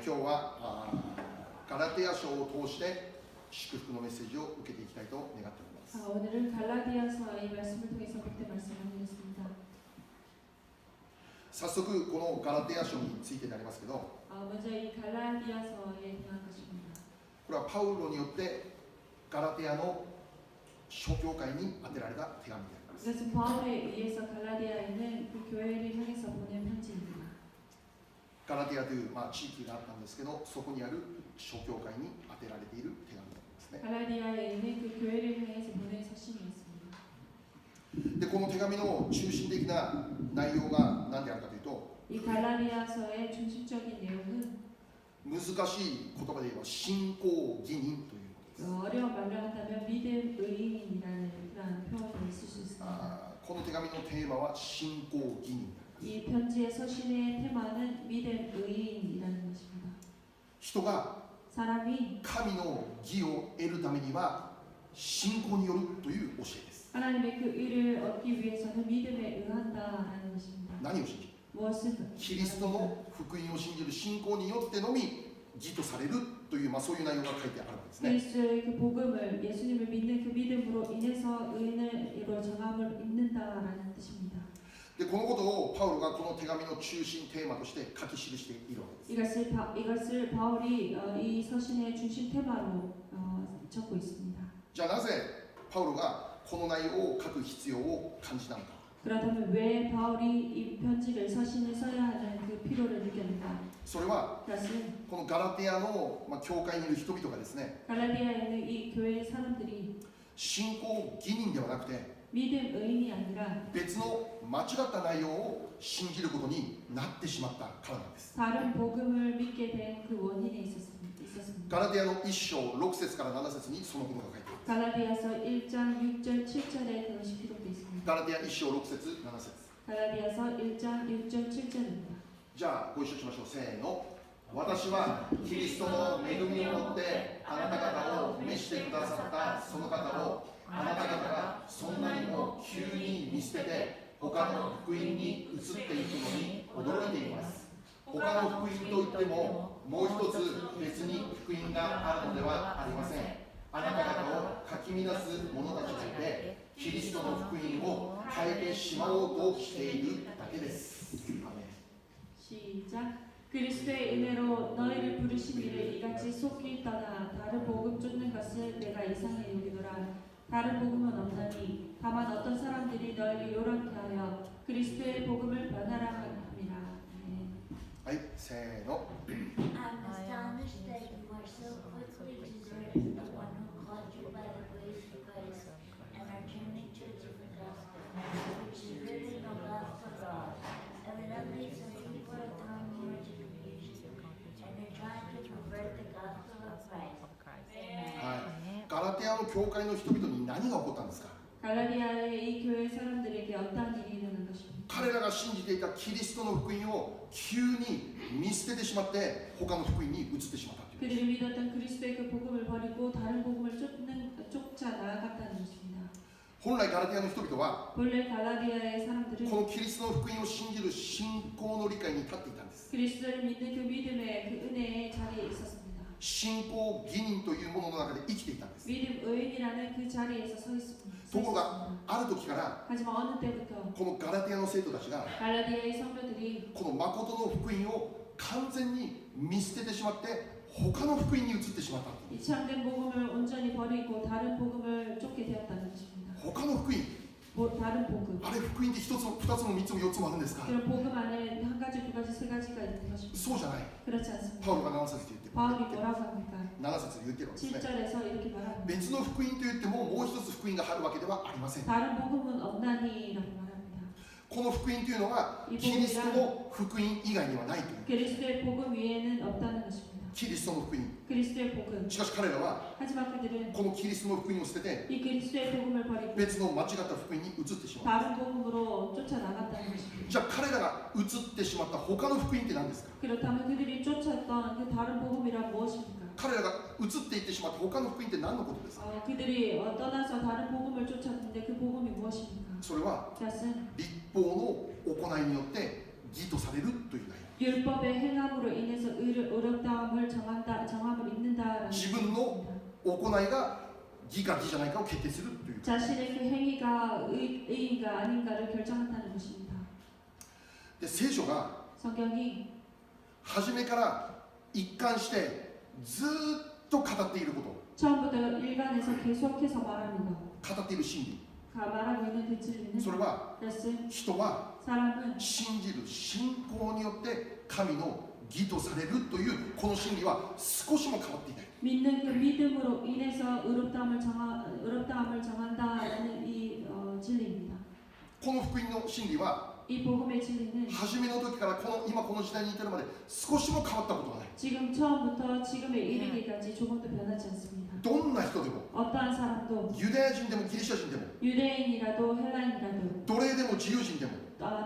今日はガラテヤ書を通して祝福のメッセージを受けていきたいと願っております。 오늘은 갈라디아서의 말씀을 통해서 복된 말씀을 하겠습니다. 早速このガラテヤ書についてになりますけど、 먼저 이 갈라디아서에 대한 것입니다. これはパウロによってガラテヤの諸教会に宛てられた手紙であります。 이것은 바울에 의해서 갈라디아에 있는 그 교회를 향해서 보낸 편지입니다. ガラテヤという、地域があったんですけど、そこにある諸教会に宛てられている手紙ですね。 갈라디아에 있는 그 교회를 향해서 보낸 서신이었습니다. でこの手紙の中心的な内容が何であるかというと、 이 갈라디아서의 중심적인 내용은 難しい言葉で言えば信仰義人ということです。 어려운 말로 한다면 믿음 의인이라는 그런 표현이 있을 수 있습니다. この手紙のテーマは信仰義人。 이 편지의 서신의 테마는 믿음 의인이라는 것입니다. 人が 사람이 神の義を得るためには信仰によるという教えです。 하나님의 그 의를 얻기 위해서는 믿음에 의한다라는 것입니다. 何を信じる？ 무엇을 キリストの福音を信じる信仰によってのみ義とされるという、そういう内容が書いてあるわけですね。 그리스도의 그 복음을 예수님을 믿는 그 믿음으로 인해서 의인으로 정함을 입는다라는 뜻입니다. でこのことをパウロがこの手紙の中心テーマとして書き記しているわけです。 이것을 바울이 이 서신의 중심 테마로 적고 있습니다. じゃあなぜパウロがこの内容を書く必要を感じたのか。 그렇다면 왜 바울이 이 편지를 서신을 써야 하는 그 필요를 느꼈는가? それは 그것은 このガラテヤの、教会にいる人々がですね、 갈라디아에 있는 이 교회 사람들이 信仰義人ではなくて 믿음 의인이 아니라 別の間違った内容を信じることになってしまったからなんです。 다른 복음을 믿게 된 그 원인에 있었습니다. ガラテヤの1章6節から7節にそのことが書いてあります。 갈라디아서 1장 6절 7절에 그것이 기록되어 있습니다. ガラテヤ1章6節7節。 갈라디아서 1장 6절 7절입니다. じゃあご一緒しましょう。せーの。私はキリストの恵みをもってあなた方を召してくださったその方をあなた方がそんなにも急に見捨てて他の福音に移っていくのに驚いています。他の福音といってももう一つ別に福音があるのではありません。あなた方をかき乱す者たちがいてキリストの福音を変えてしまおうとしているだけです。アメン。 시작. 그리스도의 은혜로 너희를 부르신 이를 이같이 속히 떠나 다른 복음 쫓는 것을 내가 이상히 여기노라. 다른 복음은 없나니 다만 어떤 사람들이 너희를 요란케 하여 그리스도의 복음을 변하라 함이라. はい、せーの。 I'm astonished that you are so quickly deserting the one who called you by the grace of Christ and are turning to a different gospel, which is really no gospel at all. Evidently, some people are throwing you into confusion, and they're trying to pervert the gospel of Christ. はい、ガラテヤの教会の人々に何が起こったんですか。 갈라디아의 이 교회 사람들에게 어떠한 일이 일어난 것입니까? 彼らが信じていたキリストの福音を急に見捨ててしまって他の福音に移ってしまったという。 그들이 믿었던 그리스도의 그 복음을 버리고 다른 복음을 쫓아 나아갔다는 것입니다. 本来ガラテヤの人々は 본래 갈라디아의 사람들은 このキリストの福音を信じる信仰の理解に立っていたんです。 그리스도를 믿는 그 믿음의 그 은혜의 자리에 있었습니다. 信仰義人というものの中で生きていたんです。 믿음 의인이라는 그 자리에서 서 있습니다. ところがある時から 하지만 어느 때부터 このガラテヤの生徒たちが 갈라디아의 성도들이 この誠の福音を完全に見捨ててしまって他の福音に移ってしまった。 이 참된 복음을 온전히 버리고 다른 복음을 쫓게 되었다는 것입니다. 他の福音、 다른 복음. あれ福音って1つも2つも3つも4つもあるんですか。 그런 복음 안에 한 가지, 두 가지, 세 가지가 있는 것입니다. そうじゃない。 그렇지 않습니다. パウロが7節で言ってる。 바울이 뭐라고 합니까? 7節で言ってるわけですね。 7절에서 이렇게 말합니다. 別の福音といってももう一つ福音があるわけではありません。 다른 복음은 없나니라고 말합니다. この福音というのはキリストの福音以外にはないという。 그리스도의 복음 위에는 없다는 것입니다. キリストの福音。 그리스도의 복음. しかし彼らは 하지만 그들은 このキリストの福音を捨てて 이 그리스도의 복음을 버리고 別の間違った福音に移ってしまう。 다른 복음으로 쫓아나갔다는 것입니다. じゃあ彼らが移ってしまった他の福音って何ですか。 그렇다면 그들이 쫓았던 그 다른 복음이란 무엇입니까? 彼らが移っていってしまった他の福音って何のことですか。 그들이 떠나서 다른 복음을 쫓았는데 그 복음이 무엇입니까? それは 그것은 立法の行いによって義とされるという内容。 율법의 행함으로 인해서 의롭다함을 정함을 입는다라는 自分の 것입니다. 行いが義か義じゃないかを決定するという。 자신의 그 행위가 의인가 아닌가를 결정한다는 것입니다. で聖書が 성경이 初めから一貫してずーっと語っているこ 처음부터 일관해서 계속해서 말하는 것, と、語っている真理、 말하고 있는 그 진리는 それは 그것은 人は 사람은 信じる信仰によって神の義とされるというこの真理は少しも変わっていない。 믿는 그 믿음으로 인해서 의롭다함을 정한다라는 이 진리입니다. この福音の真理は 이 복음의 진리는 初めの時から今この時代に至るまで少しも変わったことがない。 지금 처음부터 지금에 이르기까지 조금도 변하지 않습니다. どんな人でも 어떠한 사람도 ユダヤ人でもギリシャ人でも 유대인이라도 헬라인이라도 奴隷でも自由人でも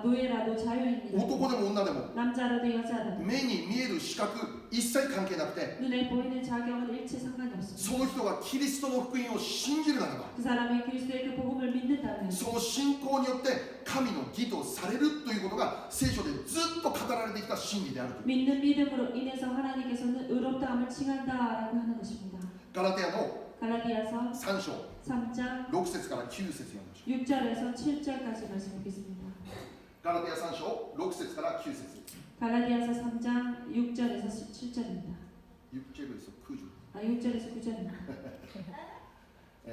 노예라도 자유인이라도 男でも女でも 남자라도 여자라도 目に見える視覚一切関係なくて 눈에 보이는 자격은 일체 상관이 없습니다. その人がキリストの福音を信じるならば 그 사람이 그리스도의 그 복음을 믿는다면 その信仰によって神の義とされるということが聖書でずっと語られてきた真理であるという。 믿는 믿음으로 인해서 하나님께서는 의롭다함을 칭한다라고 하는 것입니다. ガラテヤの 갈라디아서 3章 3장 6節から9節読みましょ 6절에서 7절까지 말씀 보겠습니다. う。ガラテヤ3章6節から9節 갈라디아서 3장 6절에서 7절입니다. 6절에서 9절 6절에서 9절입니다.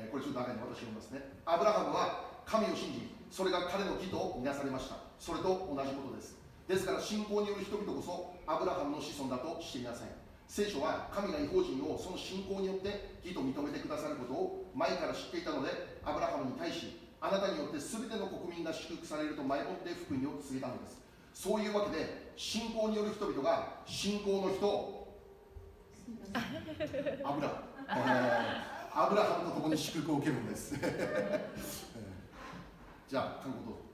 これちょっと長いので私読みますね。アブラハムは神を信じ、それが彼の義とみなされました。それと同じことです。ですから信仰による人々こそアブラハムの子孫だと知りなさい。聖書は神が異邦人をその信仰によって義と認めてくださることを前から知っていたので、アブラハムに対し、あなたによって全ての国民が祝福されると前もって福音を告げたのです。そういうわけで、信仰による人々が信仰の人、アブラハムと共に祝福を受けるんです。じゃあ、韓国どうぞ。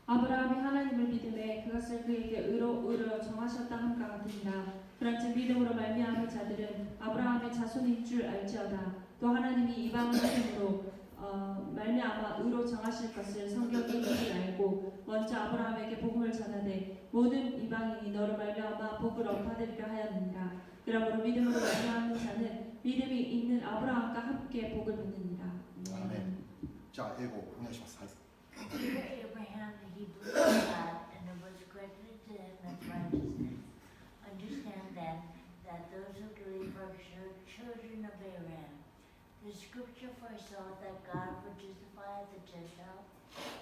아브라함이 하나님을 믿음에 그것을 그에게 의로 정하셨다 함과 같으니라. 그런즉 믿음으로 말미암은 자들은 아브라함의 자손인 줄 알지어다. 또 하나님이 이방을 믿음으로 말미암아 의로 정하실 것을 성경이 이미 알고 먼저 아브라함에게 복음을 전하되 모든 이방인이 너로 말미암아 복을 얻어들이려 하였느니라. 그러므로 믿음으로 말미암는 자는 믿음이 있는 아브라함과 함께 복을 받느니라. 아멘. 자,英語お願いします。はい。 Abraham, he believed God, and it was credited to him as righteousness. Understand then that those who believe are children of Abraham. The scripture foresaw that God would justify the Gentiles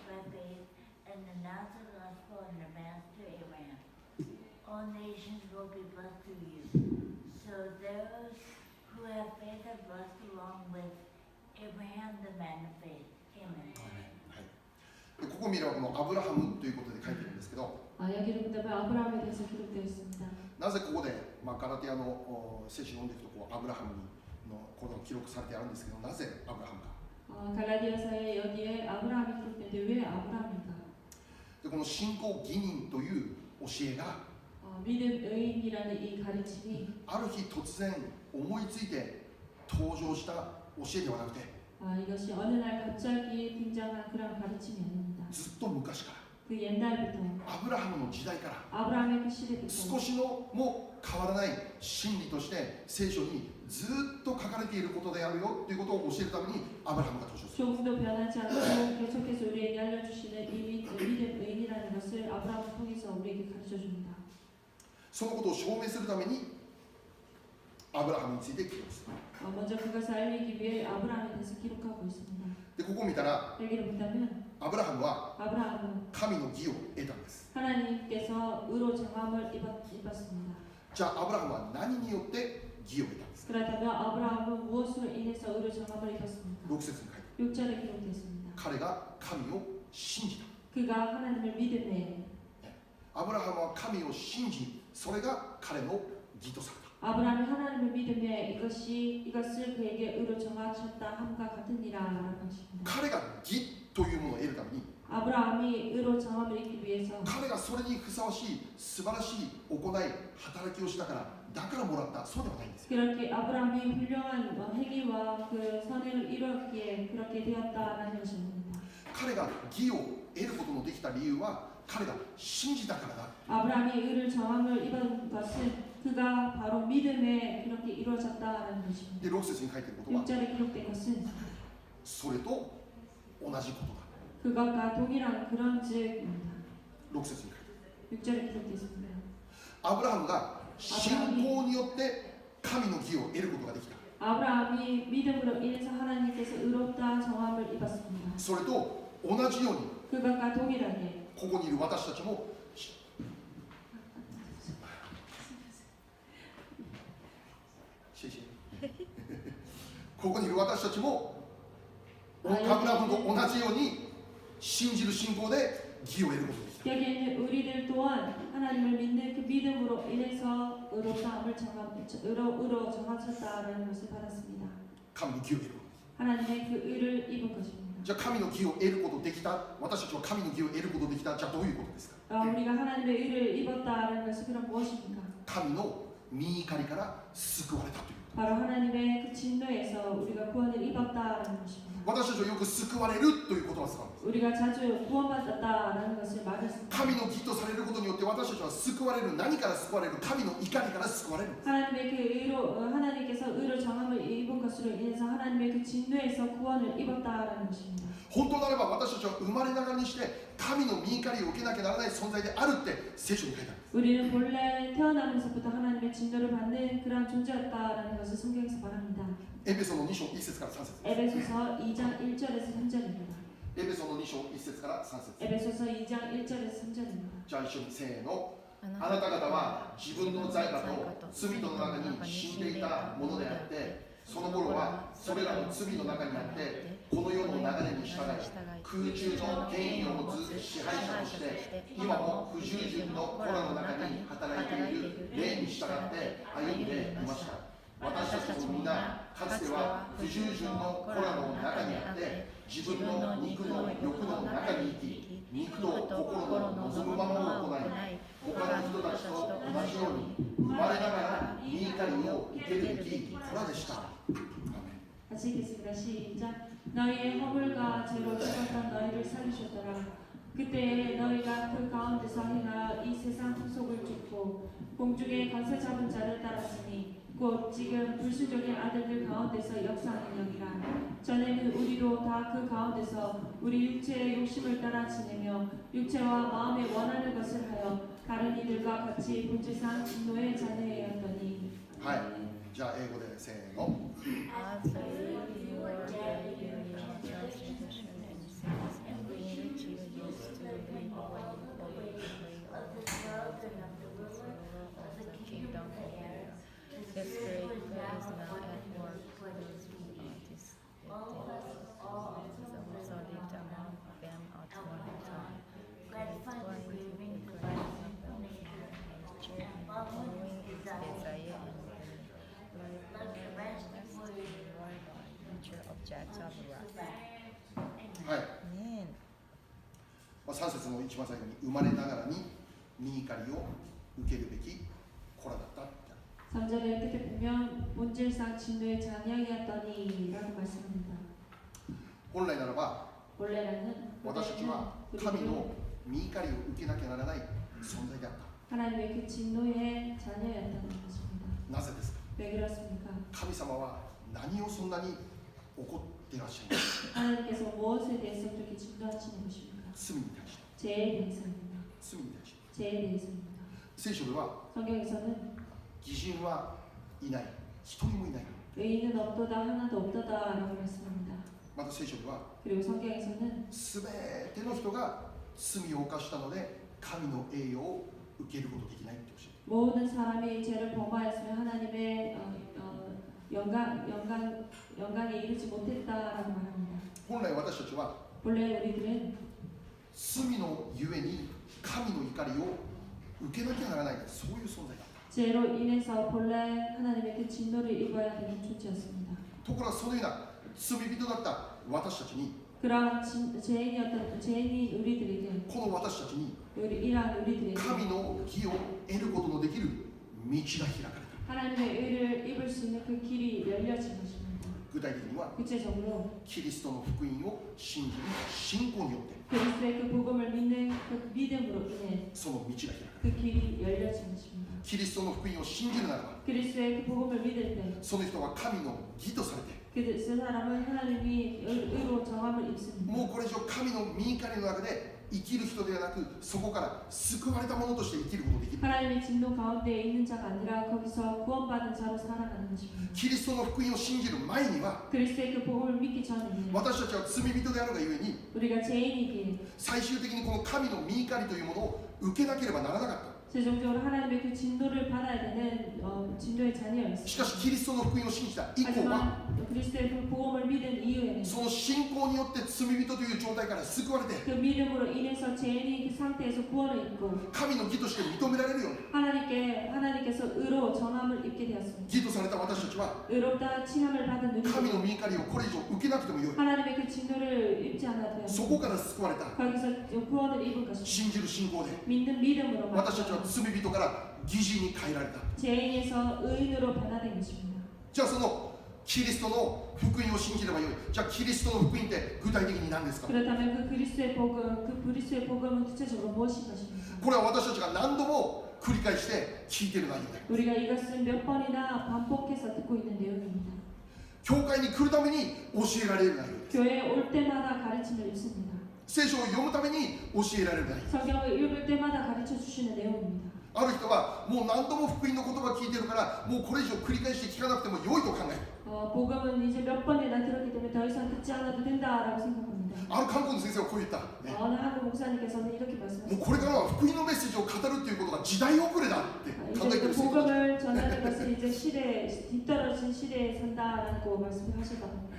by faith and announce the gospel in advance to Abraham. All nations will be blessed through you. So those who have faith are blessed along with Abraham, the man of faith. Amen. ここ見ればこのアブラハムということで書いてるんですけど、 여기를 보면 아브라함에 대해서 기록되어 있습니다. なぜここで、ガラテヤの聖書を読んでいくとアブラハムのことが記録されてあるんですけど、なぜアブラハムか。 갈라디아서에 여기에 아브라함이 기록되는데 왜 아브라함일까? でこの信仰義人という教えが 믿음 의인이라는 이 가르침이 ある日突然思いついて登場した教えではなくて、 이것이 어느 날 갑자기 등장한 그런 가르침이 아닙니다. ずっと昔から 그 옛날부터 アブラハムの時代から 아브라함의 그 시대부터 少しのも変わらない真理として聖書にずっと書かれていることであるよということを教えるためにアブラハムが登場する。 조금도 변하지 않고 계속해서 우리에게 알려주시는 이 믿음 의인이라는 것을 아브라함을 통해서 우리에게 가르쳐줍니다. そのことを証明するためにアブラハムについて記録する。 먼저 그것을 알리기 위해 아브라함에 대해서 기록하고 있습니다. でここを見たら 여기를 본다면 アブラハムは 아브라함은 神の義を得たんです。 하나님께서 의로 정함을 입었습니다. じゃあアブラハムは何によって義を得たんですか。 그렇다면 아브라함은 무엇으로 인해서 의로 정함을 입었습니까? 6節に書いてある。 6절에 기록되었습니다. 彼が神を信じた。 그가 하나님을 믿음에 アブラハムは神を信じ、それが彼の義とされた。 아브라함이 하나님을 믿음에 이것을 그에게 의로 정하셨다 함과 같으니라라는 것입니다. 彼が義というものを得るために 아브라함이 의로 정함을 입기 위해서 彼がそれにふさわしい素晴らしい行い働きをしたからだからもらったそうではないんですよ。 그렇게 아브라함이 훌륭한 행위와 그 선행을 이루었기에 그렇게 되었다라는 것입니다. 彼が義を得ることのできた理由は彼が信じたからだ。 아브라함이 의를 정함을 입은 것은 그가 바로 믿음에 그렇게 이루어졌다라는 で 것입니다. 6節に書いていることは 6절에 기록된 것은 それと同じことだ。 그것과 동일한 그런 즉입니다. 6節に書いている。 6절에 기록되어 있습니다. アブラハムが信仰によって神の義を得ることができた。 아브라함이 믿음으로 인해서 하나님께서 의롭다 정함을 입었습니다. それと同じように 그것과 동일하게 ここにいる私たちもここにいる私たちもアブラハムと同じように信じる信仰で義を得ることができた。 여기 있는 우리들 또한 하나님을 믿는 그 믿음으로 인해서 의롭다함을 의로 정하셨다라는 것을 받았습니다. 神の義を得ること。 하나님의 그 의를 입은 것입니다. じゃあ神の義を得ることできた。私たちは神の義を得ることできた。じゃあどういうことですか。 우리가 하나님의 의를 입었다라는 것은 그럼 무엇입니까? 神の御怒りから救われたという。 바로 하나님의 그 진노에서 우리가 구원을 입었다라는 것입니다. 私たちはよく救われるという言葉を使うんです。 우리가 자주 구원받았다라는 것을 말했습니다. 神の義とされることによって私たちは救われる。何から救われる。神の怒りから救われる。 하나님의 그 의로 하나님께서 의로 정함을 입은 것으로 인해서 하나님의 그 진노에서 구원을 입었다라는 것입니다. 本当ならば私たちは生まれながらにして神の御怒りを受けなきゃならない存在であるって聖書に書いてある。 우리는 본래 태어나면서부터 하나님의 진노를 받는 그러한 존재였다라는 것을 성경에서 말합니다. エペソの2章1節から3節。 에베소서 2장 1절에서 3절입니다. エペソの2章1節から3節。 에베소서 2장 1절에서 3절입니다. じゃあ一緒にせーの。あなた方は自分の罪悪と罪との中に死んでいたものであって、その頃はそれらの罪の中にあって、この世の流れに従い、空中の権威を持つ支配者として、今も不従順の子らの中に働いている霊に従って歩んでいました。私たちもみんなかつては不従順の子らの中にあって、自分の肉の欲の中に生き、肉と心の望むままを行い、他の人たちと同じように生まれながら御怒りを受けるべき子らでした。 같이 읽겠습니다. 시작. 너희의 허물과 죄로 죽었던 너희를 살리셨더라. 그때 너희가 그 가운데서 행하여 이 세상 풍속을 쫓고 공중의 권세 잡은 자를 따랐으니 곧 지금 불순종의 아들들 가운데서 역사하는 영이라. 전에는 우리도 다 그 가운데서 우리 육체의 욕심을 따라 지내며 육체와 마음에 원하는 것을 하여 다른 이들과 같이 본질상 진노의 자녀였더니. はい。じゃあ英語でせーの。 As you were dead in your transgression and sins, and in which you used to live when you obeyed the way of this world and of the ruler of the kingdom of the air. The Spirit who is now at work those who are deceived. So lived among them at one time, gratifying the craving of the nature and following its desire and objects of wrath. はい。3節の一番最後に生まれながらに御怒りを受けるべき子らだった。 3절의 끝에 보면 본질상 진노의 자녀이었더니 라고 말씀합니다. 本来ならば 원래는 私たちは神の御怒りを受けなきゃならない存在であった。 하나님의 그 진노의 자녀였다는 것입니다. なぜですか。 왜 그렇습니까? 神様は何をそんなに怒っていらっしゃいますか。 하나님께서 무엇에 대해서 그렇게 진노하시는 것입니까? 罪に対して。 죄에 대해서입니다. 罪に対して。 죄에 대해서입니다. 聖書では 성경에서는 義人はいない。一人もいない。 의인은 없도다 하나도 없도다라고 말씀합니다. また聖書では 그리고 성경에서는 すべての人が罪を犯したので神の栄誉を受けることができないっておっしゃる。 모든 사람이 죄를 범하였으면 하나님의 영광에 이르지 못했다라고 말합니다. 本来私たちは 본래 우리들은 罪のゆえに神の怒りを受けなきゃならないそういう存在だった。 죄로 인해서 본래 하나님의 그 진노를 입어야 되는 존재였습니다. ところがそのような罪人だった私たちに 그러한 죄인인 우리들에게 この私たちに 이러한 우리들에게 神の義を得ることのできる道が開かれた。 하나님의 의를 입을 수 있는 그 길이 열려진 것입니다. 具体的には 구체적으로 キリストの福音を信じる信仰によって 그리스도의 그 복음을 믿는 그 믿음으로 인해 その道が開かれる。 그 길이 열려진 것입니다. キリストの福音を信じるならば 그리스도의 그 복음을 믿을 때 その人は神の義とされて 그 사람은 하나님이 의로 정함을 입습니다. もうこれ以上神の御怒りの中で生きる人ではなくそこから救われたものとして生きることができる。 하나님의 진노 가운데 있는 자가 아니라 거기서 구원받은 자로 살아가는 것입니다. キリストの福音を信じる前には 그리스도의 그 복음을 믿기 전에는 私たちは罪人であるがゆえに 우리가 죄인이기에 最終的にこの神の御怒りというものを受けなければならなかった。 최종적으로 하나님의 그 진노를 받아야 되는 진노의 し 자녀였습니다. かしキリストの福音を信じた以降は 하지만 그리스도의 그 복음을 믿은 이후에는 その信仰によって罪人という状態から救われて 그 믿음으로 인해서 죄인인 그 상태에서 구원을 입고 神の義として認められるように 하나님께서 의로 정함을 입게 되었습니다. 義とされた私たちは 의롭다 칭함을 받은 神 우리 の御怒りをこれ以上受けなくてもよい。 하나님의 그 진노를 입지 않아도 そ 돼요. こから救われた 거기서 구원을 입은 것입니다. 信じる信仰で 믿는 믿음으로 私たちは 말미암아 罪人から義人に変えられた。 죄인에서 의인으로 변화된 것입니다. じゃあそのキリストの福音を信じればよい。じゃあキリストの福音って具体的に何ですか。 그렇다면 그 그리스도의 복음은 구체적으로 무엇인 것입니까? これは私たちが何度も繰り返して聞いている内容で、 우리가 이것을 몇 번이나 반복해서 듣고 있는 내용입니다. 教会に来るために教えられる内容です。 교회에 올 때마다 가르침을 읽습니다. 聖書を読むために教えられる内容。 성경을 읽을 때마다 가르쳐 주시는 내용입니다. ある人はもう何度も福音の言葉を聞いてるからもうこれ以上繰り返して聞かなくても良いと考える。 복음은 이제 몇 번이나 들었기 때문에 더 이상 듣지 않아도 된다라고 생각합니다. ある韓国の先生はこう言った、ね、 어느 한국 목사님께서는 이렇게 もう 말씀하셨습니다. これからは福音のメッセージを語るっていうことが時代遅れだって考え 이제 て 그 る先生 복음을 전하는 것은 이제 뒤떨어진 시대에 산다라고 말씀을 하셨답니다.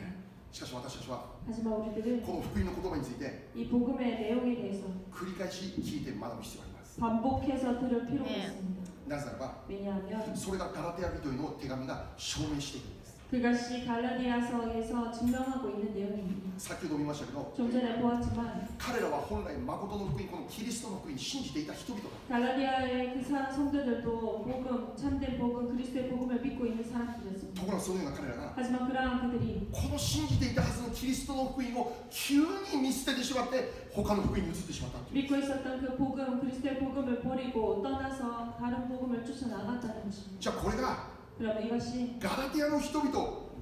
しかし私たちは 하지만 우리들은 この福音の言葉について 이 복음의 내용에 대해서 繰り返し聞いて学ぶ必要があります。 반복해서 들을 필요가 있습니다. なぜならば 왜냐하면 それがガラテヤ人への手紙が証明しているんです。 그것이 갈라디아서에서 증명하고 있는 내용입니다. 先ほど見ましたけど 좀 전에 보았지만 彼らは本来誠の福音このキリストの福音信じていた人々だ。 갈라디아의 그 성도들도 참된 복음, 그리스도의 복음을 믿고 있는 と 사람들이었습니다. ころがそのような彼らが 하지만 그러한 그들이 この信じていたはずのキリストの福音を急に見捨ててしまって他の福音に移ってしまったという。 믿고 있었던 그 복음, 그리스도의 복음을 버리고 떠나서 다른 복음을 쫓아 나갔다는 것입니다. じゃあこれが 그러면 이것이 ガラテヤの人々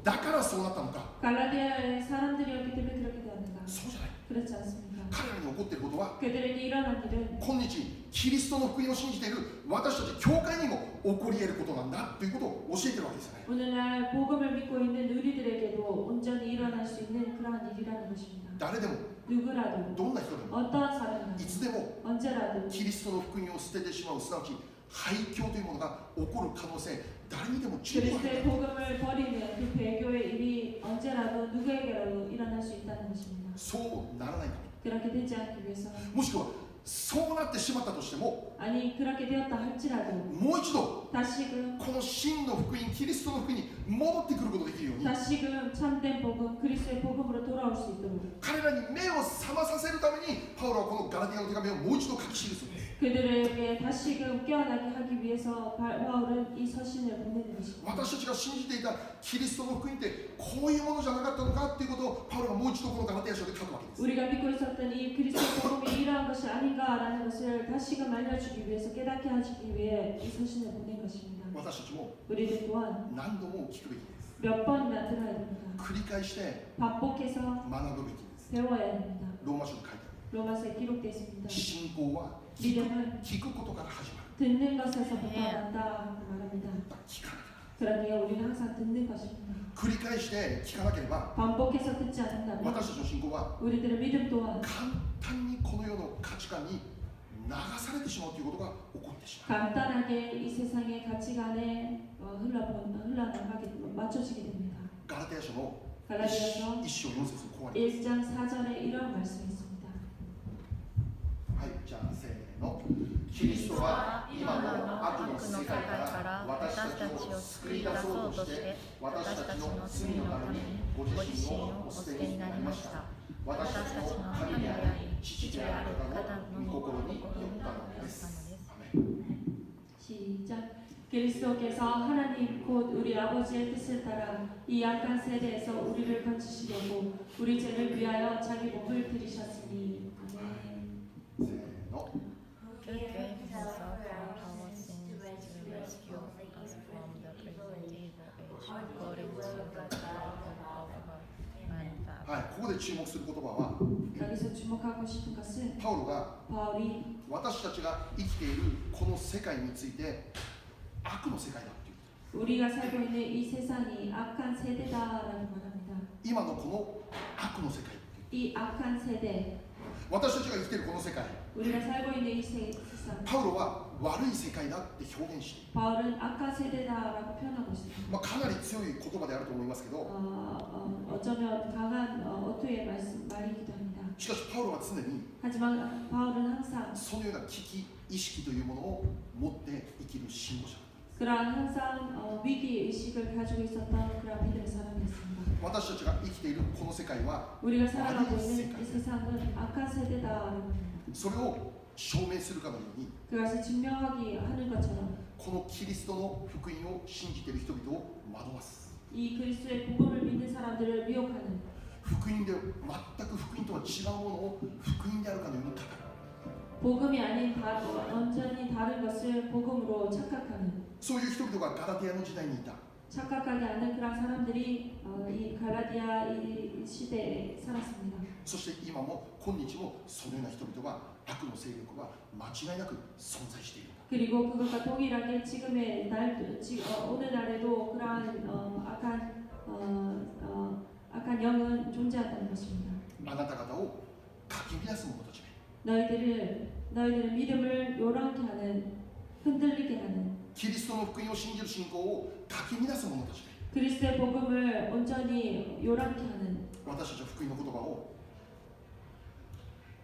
だからそうなったのか。 갈라디아의 사람들이었기 때문에 그렇게 되었는가? そうじゃない。 그렇지 않습니다. 彼らに起こっていることは 그들에게 일어난 일은 今日キリストの福音を信じている私たち教会にも起こり得ることなんだということを教えているわけですよね。 오늘날 복음을 믿고 있는 우리들에게도 온전히 일어날 수 있는 그러한 일이라는 것입니다. 誰でも 누구라도 どんな人でも 어떠한 사람이나 いつでも 언제라도 キリストの福音を捨ててしまうすなわち廃墟というものが起こる可能性誰にでも十分あ 그리스도의 る。 복음을 버리는 그 배교의 일이 언제라도 누구에게라도 일어날 수 있다는 것입니다. そうならないため 그렇게 되지 않기 위해서 もしくはそうなってしまったとしても 아니 그렇게 되었다 할지라도 もう一度 다시금 この真の福音キリストの福音に戻ってくることができるように 다시금 참된 복음 그리스도의 복음으로 돌아올 수 있도록 彼らに目を覚まさせるためにパウロはこのガラティアの手紙をもう一度書き記すんです。 그들에게 다시금 깨어나게 하기 위해서 바울은 이 서신을 보내는 것입니다. 私たちが信じていたキリストの福音ってこういうものじゃなかったのかっていうことをパウロがもう一度このガラティア書で書くわけです。 우리가 믿고 있었던 이 그리스도의 복음이 이러한 것이 아닌가라는 것을 다시금 알려주기 위해서 깨닫게 하시기 위해 이 서신을 보낸 것입니다. 私たちも 우리들 또한 何度も聞くべきです。 몇 번이나 들어야 됩니다. 繰り返して 반복해서 学ぶべきです。 배워야 됩니다. ローマ書に書いてある。 로마서에 기록되어 있습니다. 信仰は 믿음은 聞くことから始まる。 듣는 것에서부터 난다 말합니다. 聞かなきゃ。 그러기에 우리는 항상 듣는 것입니다. 繰り返して聞かなければ 반복해서 듣지 않는다면 私たちの信仰は 우리들의 믿음 또한 簡単にこの世の価値観に流されてしまうということが起こってしまう。 간단하게 이 세상의 가치관에 흘러나가게 맞춰지게 됩니다. ガラテヤ書の 갈라디아서 1章4節の後半に 1장 4절에 이런 말씀이 있습니다. はい、じゃあせーの。キリストは今の悪の世界から私たちを救い出そうとして私たちの罪のためにご自身をお捨てになりました。私たちの神であり父である方の御心によったのです。アメン。 시작. 그리스도께서 하나님 곧 우리 아버지의 뜻을 따라 이 악한 세대에서 우리를 건지시려고 우리 죄를 위하여 자기 몸을 들이셨으니. 아멘. せーの Who gave himself for our sins to rescue us from the evil age, according to the will of God and Father. はい、ここで注目する言葉は 여기서 주목하고 싶은 것은 パウロが 바울이 私たちが生きているこの世界について悪の世界だっていう 우리가 살고 있는 이 세상이 악한 세대다라고 말합니다. 今のこの悪の世界っていう 이 악한 세대, 私たちが生きているこの世界 우리가 살고 있는 이 세상, パウロは悪い世界だって表現している、 바울은 악한 세대다라고 표현하고 있습니다. かなり強い言葉であると思いますけど 어쩌면 강한 어투의 말이기도 합니다. しかしパウロは常に 하지만 바울은 항상 そのような危機意識というものを持って生きる信仰者 그러한 항상 위기 의식을 가지고 있었던 그런 믿음의 사람이었습니다. 私たちが生きているこの世界は 우리가 살아가고 있는 이 세상은 악한 세대다라고 합니다. それを証明するかのように 그것을 증명하기 하는 것처럼 このキリストの福音を信じている人々を惑わす 이 그리스도의 복음을 믿는 사람들을 미혹하는 福音で全く福音とは違うものを福音であるかのように語る 복음이 아닌 완전히 다른 것을 복음으로 착각하는 そういう人々がガラテヤの時代にいた 착각하지 않는 그런 사람들이 이 갈라디아 이 시대에 살았습니다. そして今も今日もそのような人々は悪の勢力は間違いなく存在している 그리고 그것과 동일하게 지금의 오늘날에도 그러한 악한 영은 존재한다는 것입니다. あなた方をかき乱す者たちめ 너희들의 믿음을 요란케 하는 흔들리게 하는 キリストの福音を信じる信仰をかき乱す者たちめ 그리스도의 복음을 온전히 요란케 하는 私たちは福音の言葉を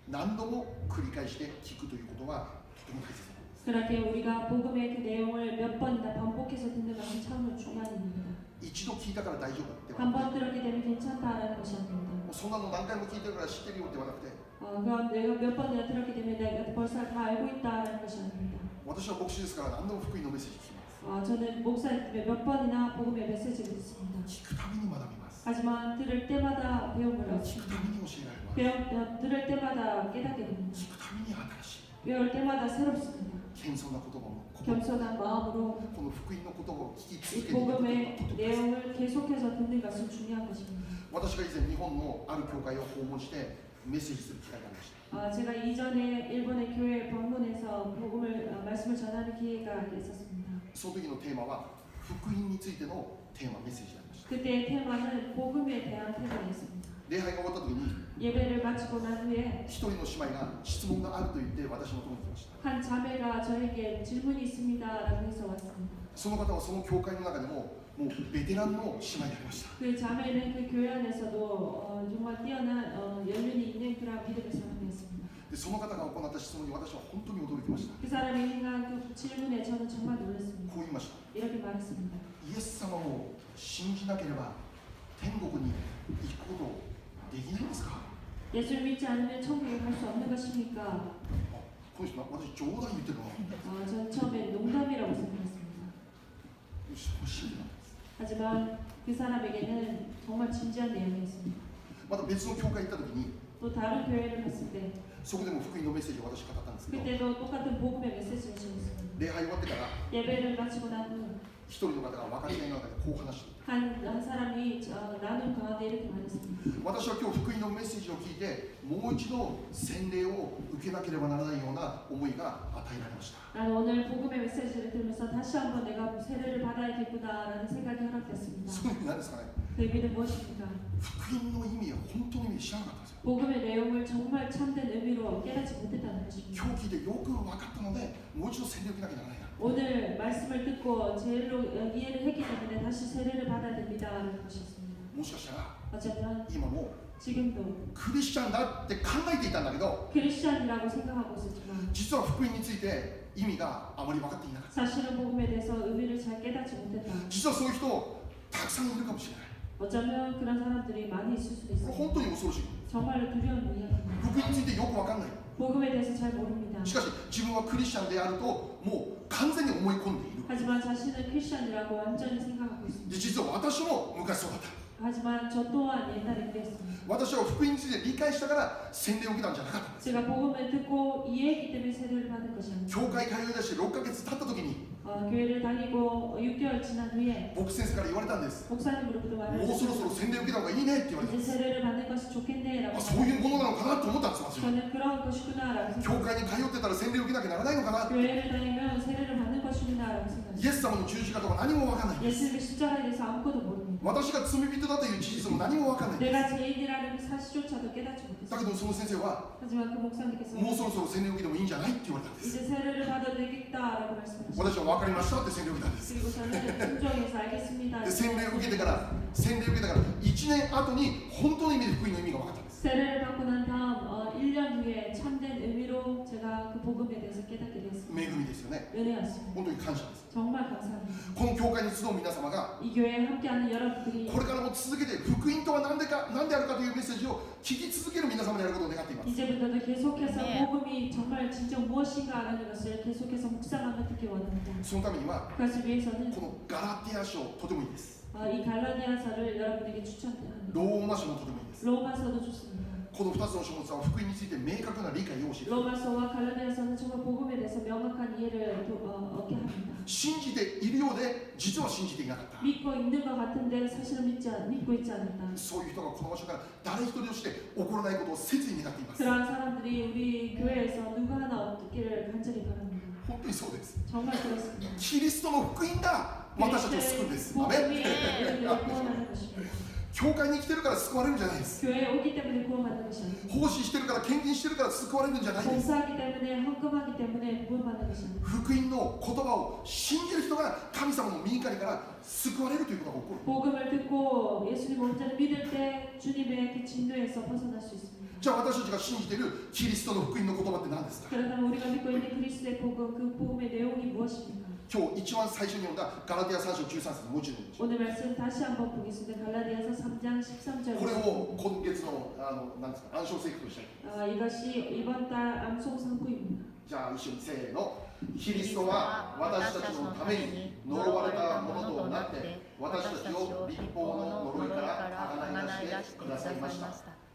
何度も繰り返して聞くということはとても大切なんです 그렇게 우리가 복음의 그 내용을 몇 번이나 반복해서 듣는 것은 참으로 중요한 일입니다. 一度聞いたから大丈夫っては 한 번 들었기 때문에 괜찮다라는 것이 아닙니다. もうそんなの何回も聞いてるから知ってるよってはなくて 그건 내가 몇 번이나 들었기 때문에 내가 벌써 다 알고 있다라는 것이 아닙니다. 私は牧師ですから何度も福音のメッセージ聞きます 저는 목사님 때문에 몇 번이나 복음의 메시지를 듣습니다. 聞くために学びます 하지만 들을 때마다 배움을 聞く 얻습니다. ために教えられます 들을 때마다 깨닫게 됩니다. 聞くために新しい 배울 때마다 새롭습니다. 謙遜な言葉も 겸손한 마음으로 この福音の言葉を聞き 이 続けていくことが 복음의 とても大切 내용을 계속해서 듣는 것은 중요한 것입니다. 私が以前日本のある教会を訪問してメッセージする機会がありました 제가 이전에 일본의 교회에 방문해서 말씀을 전하는 기회가 있었습니다. その時のテーマは福音についてのテーマメッセージでありました 그때의 테마는 복음에 대한 테마였습니다. 礼拝が終わった時に 예배를 마치고 난 후에 一人の姉妹が質問があると言って私のところに来ました 한 자매가 저에게 질문이 있습니다라고 해서 왔습니다. その方はその教会の中でももうベテランの姉妹でありました 그 자매는 그 교회 안에서도 정말 뛰어난 연륜이 있는 그런 믿음의 사람이었습니다. でその方が行った質問に私は本当に驚きました 그 사람이 행한 그 질문에 저는 정말 놀랐습니다. こう言いました 이렇게 말했습니다. イエス様を信じなければ天国に行くことできないんですか 예수를 믿지 않으면 천국에 갈 수 없는 것입니까? この人私冗談言ってるの전 처음에 농담이라고 생각했습니다. よしこれ信じない 하지만 그 사람에게는 정말 진지한 내용이었습니다. また別の教会に行った時に 또 다른 교회를 갔을 때 そこでも福音のメッセージを私語ったんですけど 그때도 똑같은 복음의 메시지를 전했습니다. 礼拝終わってから 예배를 마치고 난 후 一人の方が分かり合いの中でこう話してい 한 사람이 나눈 가운데 이렇게 말했습니다. る私は今日福音のメッセージを聞いてもう一度洗礼を受けなければならないような思いが与えられました 나는 오늘 복음의 메시지를 들으면서 다시 한번 내가 세례를 받아야겠구나라는 생각이 허락됐습니다. そういう意味なんですかね 그 의미는 무엇입니까? 福音の意味は本当の意味知らなかったんですよ 복음의 내용을 정말 참된 의미로 깨닫지 못했다는 것입니다. 今日聞いてよく分かったのでもう一度洗礼を受けなきゃならないな 오늘 말씀을 듣고 제일로 이해를 했기 때문에 다시 세례를 받아야 됩니다라는 것이었습니다. もしかしたら 어쩌면 今も 지금도 クリスチャンだって考えていたんだけど 크리스찬이라고 생각하고 있었지만 実は福音について意味があまり分かっていなかった 사실은 복음에 대해서 의미를 잘 깨닫지 못했다. 実はそういう人たくさんいるかもしれない 어쩌면 그런 사람들이 많이 있을 수도 これ 있어요. 本当に恐ろしいことです 정말로 두려운 이야기입니다. 福音についてよく分かんない 복음에 대해서 잘 모릅니다. しかし自分はクリスチャンであるともう完全に思い込んでいる 하지만 자신은 크리스천이라고 완전히 생각하고 있습니다. で実は私も昔そうだった。 하지만 저 또한 옛날에 그랬습니다. 私は福音について理解したから洗礼を受けたんじゃなかったんです。 제가 복음을 듣고 이해했기 때문에 세례를 받은 것이 아닙니다. 教会通い出して6ヶ月経った時に 교회를 다니고 6개월 지난 후에 牧師先生から言われたんです。 목사님으로부터 も 말을 うそろそろ 듣고 洗礼を受けた方がいいねって言われたん 이제 です。 세례를 받는 것이 좋겠네라고 あ、そういうものなのかなと思ったんです私は。 저는 그런 것이구나라고 教 생각했어요. 会に通ってたら洗礼を受けなきゃならないのかな。 교회를 다니면 세례를 받는 것이구나라고 イ 생각했어요. エス様の十字架とか何も分からない。 예수님의 십자가에 대해서 아무것도 모릅니다. 私が罪人だという事実も何も分からない。 내가 죄인이라는 그 사실조차도 깨닫지 だ 못했어요. けどその先生は 하지만 그 목사님께서 もうそろそろ洗礼を受けてもいいんじゃないって言われたんです。 이제 세례를 받아도 되겠다라고 말씀하셨어요. 私は分かりましたって洗礼を受けたんです。 그리고 저는 순종해서 알겠습니다. で洗礼を受けてから1年後に本当の意味で福音の意味が分かったんです。 세례를 받고 난 다음 1년 후에 참된 의미로 제가 그 복음에 대해서 깨닫게 되었습니다. 恵みですよね。 은혜였습니다. 本当に感謝です。 정말 감사합니다. この教会に集う皆様が 이 교회에 함께하는 여러분들이 これからも続けて福音とは何であるかというメッセージを聞き続ける皆様であることを願っています。 이제부터도 계속해서 네. 복음이 정말 진정 무엇인가라는 것을 계속해서 묵상하며 듣기 원합니다. そのためには 그것을 위해서는 このガラティア書とてもいいです。 이 갈라디아서를 여러분에게 추천합니다. ローマ書もとてもいいです。 로마서도 좋습니다. この2つの書物は福音について明確な理解を教えて 로마서와 갈라디아서는 정말 복음에 대해서 명확한 이해를 얻게 합니다. 信じているようで実は信じていなかった 믿고 있는 것 같은데 사실은 믿고 있지 않는다. そういう人がこの場所から誰一人として起こらないことを切に願っています。 그러한 사람들이 우리 교회에서 누구 하나 없기를 간절히 바랍니다. 本当にそうです。 정말 그렇습니다. キリストの福音が私たちを救うんです。アメン。 복음이 우리를 구원하는 것입니다. 教会に来てるから救われるんじゃないです。 교회에 오기 때문에 구원받는 것이 아닙니다. 奉仕してるから献金してるから救われるんじゃないです。 봉사하기 때문에 헌금하기 때문에 구원받는 것이 아닙니다. 福音の言葉を信じる人が神様の御怒りから救われるということが起こる。 복음을 듣고 예수님 온전히 믿을 때 주님의 그 진노에서 벗어날 수 있습니다. じゃあ私たちが信じているキリストの福音の言葉って何ですか。 그렇다면 우리가 믿고 있는 그리스도의 복음, 그 복음의 내용이 무엇입니까? 今日一番最初に読んだガラティア3章13節もう一度読みましょう。 오늘 말씀 다시 한번 보겠습니다. 갈라디아서 3장 13절. これを今月のなんですか暗唱聖句として。 이것이 이번 달 암송 상구입니다. じゃあ一緒にせーの。キリストは私たちのために呪われたものとなって私たちを立法の呪いから贖い出してくださいました。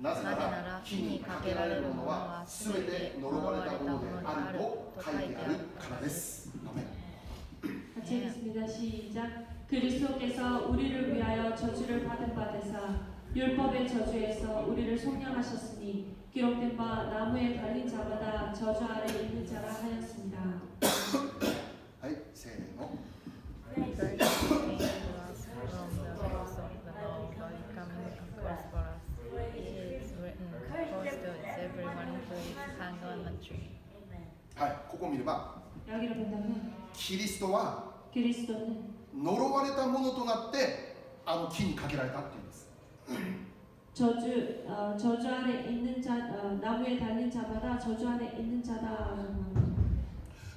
なぜなら木にかけられるものはすべて呪われたものであると書いてあるからです。アメン。 같이 읽겠습니다. 시작. 그리스도께서 우리를 위하여 저주를 받은 바 되사 율법의 저주에서 우리를 속량하셨으니 기록된 바 나무에 달린 자마다 저주 아래 있는 자라 하였습니다. はい、せーの。 Praise Christ came to us from the house of the law, becoming a curse for us. It is written, cursed is everyone who is hanged on a tree. Amen. はい、ここを見れば 여기를 본다면 キリストは 그리스도는 呪われたものとなってあの木にかけられたっていうんです。 저주 아래 있는 자 나무에 달린 자마다 저주 아래 있는 자다라는 겁니다.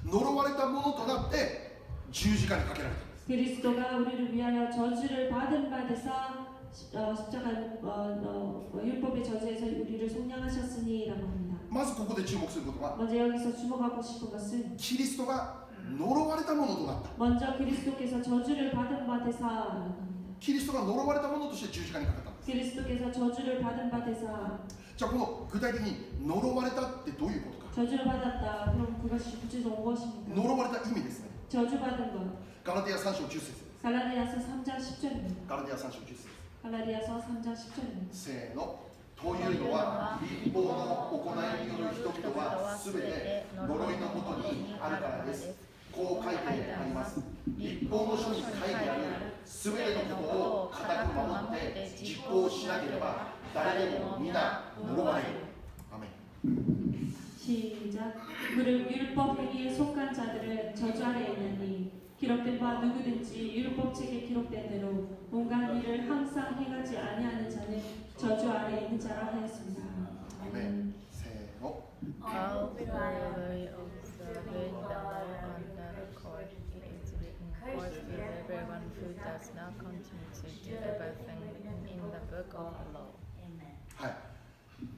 呪われたものとなって十字架にかけられたんです。 그리스도가 우리를 위하여 저주를 받은 바 되사 십자가 율법의 저주에서 우리를 속량하셨으니라고 합니다. まずここで注目することは 먼저 여기서 주목하고 싶은 것은 キリストが呪われたものとなった。 먼저 그리스도께서 저주를 받은 바 되사라고 합니다. キリストが呪われたものとして十字架にかかったんです。 그리스도께서 저주를 받은 바 되사 じゃあこの具体的に呪われたってどういうことか。 저주를 받았다. 그럼 그것이 구체적으로 무엇입니까? 呪われた意味ですね。 저주받은 것. ガラティア3章10節です。 갈라디아서 3장 10절입니다. ガラティア3章10節。 갈라디아서 3장 10절입니다. せーの。というのは立法の行いによる人々はすべて呪いのもとにあるからです。こう書いてあります。立法の書に書いてあるすべてのことを固く守って実行しなければ誰でも皆呪われる。アメン。 시작. 무릇 율법 행위에 속한 자들은 저주 아래 있느니 기록된 바 누구든지 율법책에 기록된 대로 온갖 일을 항상 행하지 아니하는 자는 저주 아래 있는 자라 하였습니다. アメン。せーの。 How thoroughly observe the law under the court, it is written, cursed is everyone who does not continue to do everything written in the book of the law. Amen. はい。